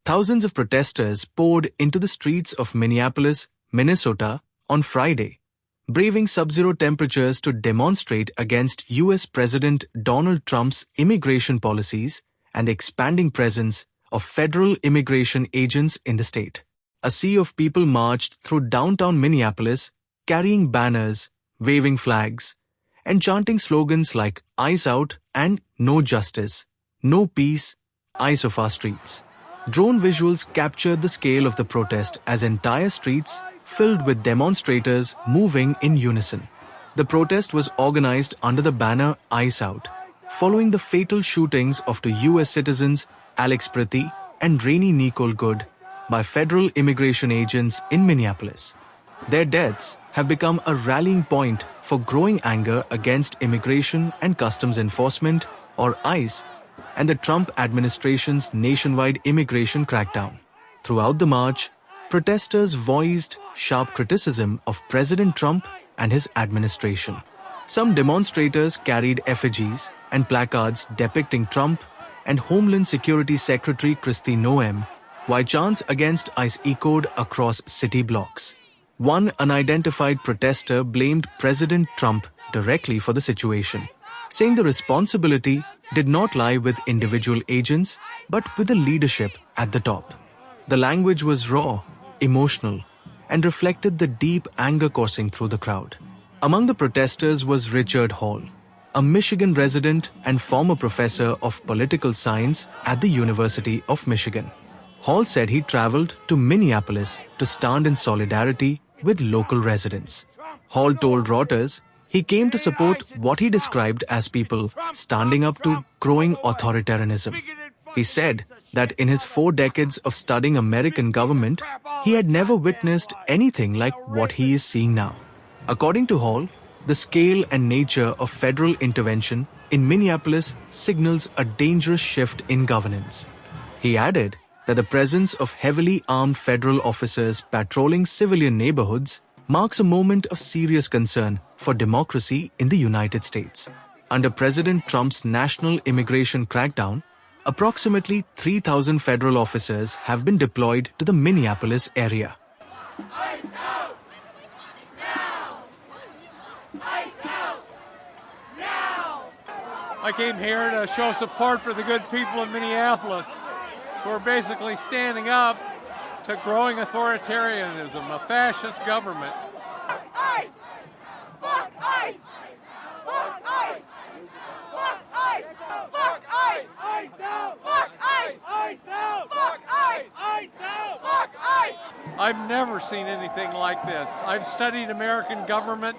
Thousands of protesters poured into the streets of Minneapolis, Minnesota, on Friday, braving sub-zero temperatures to demonstrate against U.S. President Donald Trump's immigration policies and the expanding presence of federal immigration agents in the state. A sea of people marched through downtown Minneapolis, carrying banners, waving flags, and chanting slogans like "ICE out" and "No justice, no peace, ICE off our streets." Drone visuals captured the scale of the protest as entire streets filled with demonstrators moving in unison. The protest was organized under the banner "ICE out," following the fatal shootings of two U.S. citizens Alex Pretti and Renee Nicole Good by federal immigration agents in Minneapolis. Their deaths have become a rallying point for growing anger against Immigration and Customs Enforcement, or ICE, and the Trump administration's nationwide immigration crackdown. Throughout the march, protesters voiced sharp criticism of President Trump and his administration. Some demonstrators carried effigies and placards depicting Trump and Homeland Security Secretary Kristi Noem, while chants against ICE echoed across city blocks. One unidentified protester blamed President Trump directly for the situation, saying the responsibility did not lie with individual agents but with the leadership at the top. The language was raw, emotional, and reflected the deep anger coursing through the crowd. Among the protesters was Richard Hall, a Michigan resident and former professor of political science at the University of Michigan. Hall said he traveled to Minneapolis to stand in solidarity with local residents. Hall told Reuters he came to support what he described as people standing up to growing authoritarianism. He said that in his 4 decades of studying American government, he had never witnessed anything like what he is seeing now. According to Hall, the scale and nature of federal intervention in Minneapolis signals a dangerous shift in governance. He added that the presence of heavily armed federal officers patrolling civilian neighborhoods marks a moment of serious concern for democracy in the United States. Under President Trump's national immigration crackdown, approximately 3,000 federal officers have been deployed to the Minneapolis area. ICE out! Now! ICE out! Now! I came here to show support for the good people of Minneapolis, who are basically standing up to growing authoritarianism, a fascist government. ICE! Fuck ICE! Fuck ICE! Fuck ICE! Fuck ICE! ICE out! Fuck ICE! ICE out! Fuck ICE! ICE out! Fuck ICE! I've never seen anything like this. I've studied American government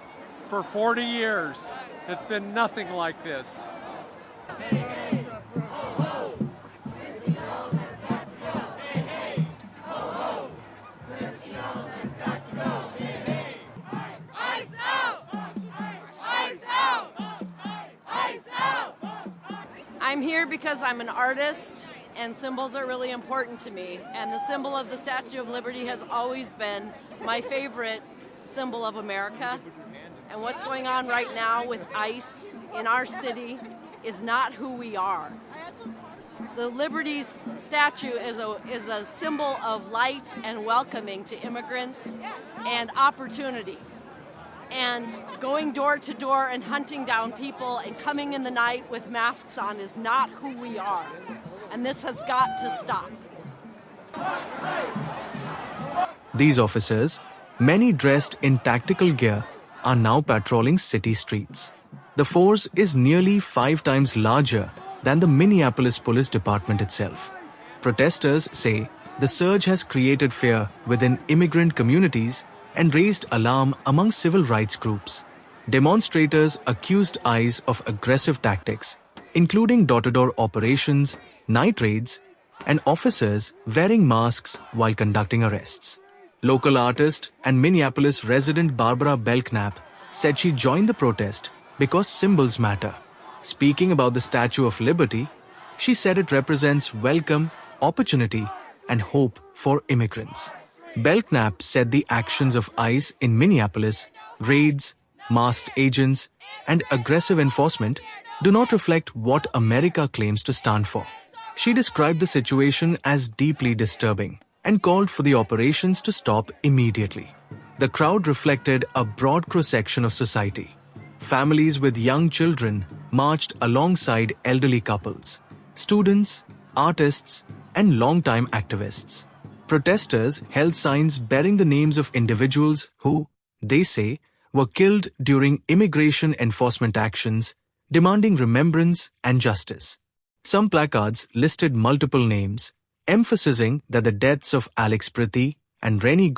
for 40 years. It's been nothing like this. I'm here because I'm an artist and symbols are really important to me, and the symbol of the Statue of Liberty has always been my favorite symbol of America. And what's going on right now with ICE in our city is not who we are. The Liberty statue is a symbol of light and welcoming to immigrants and opportunity. And going door to door and hunting down people and coming in the night with masks on is not who we are. And this has got to stop. These officers, many dressed in tactical gear, are now patrolling city streets. The force is nearly 5 times larger than the Minneapolis Police Department itself. Protesters say the surge has created fear within immigrant communities and raised alarm among civil rights groups. Demonstrators accused ICE of aggressive tactics, including door-to-door operations, night raids, and officers wearing masks while conducting arrests. Local artist and Minneapolis resident Barbara Belknap said she joined the protest because symbols matter. Speaking about the Statue of Liberty, she said it represents welcome, opportunity, and hope for immigrants. Belknap said the actions of ICE in Minneapolis, raids, masked agents, and aggressive enforcement do not reflect what America claims to stand for. She described the situation as deeply disturbing and called for the operations to stop immediately. The crowd reflected a broad cross-section of society. Families with young children marched alongside elderly couples, students, artists, and longtime activists. Protesters held signs bearing the names of individuals who, they say, were killed during immigration enforcement actions, demanding remembrance and justice. Some placards listed multiple names, emphasizing that the deaths of Alex Pretti and Renee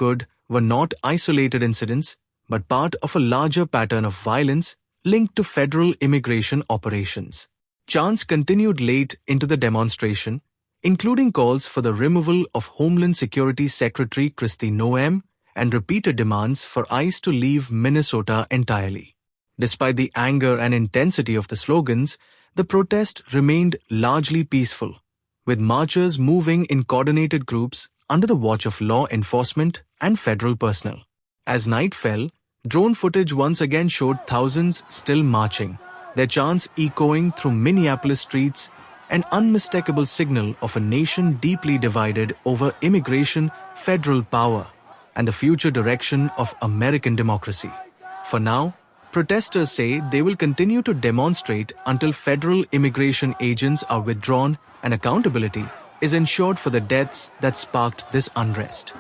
were not isolated incidents, but part of a larger pattern of violence linked to federal immigration operations. Chants continued late into the demonstration, including calls for the removal of Homeland Security Secretary Kristi Noem and repeated demands for ICE to leave Minnesota entirely. Despite the anger and intensity of the slogans, the protest remained largely peaceful, with marchers moving in coordinated groups under the watch of law enforcement and federal personnel. As night fell, drone footage once again showed thousands still marching, their chants echoing through Minneapolis streets, an unmistakable signal of a nation deeply divided over immigration, federal power, and the future direction of American democracy. For now, protesters say they will continue to demonstrate until federal immigration agents are withdrawn and accountability is ensured for the deaths that sparked this unrest.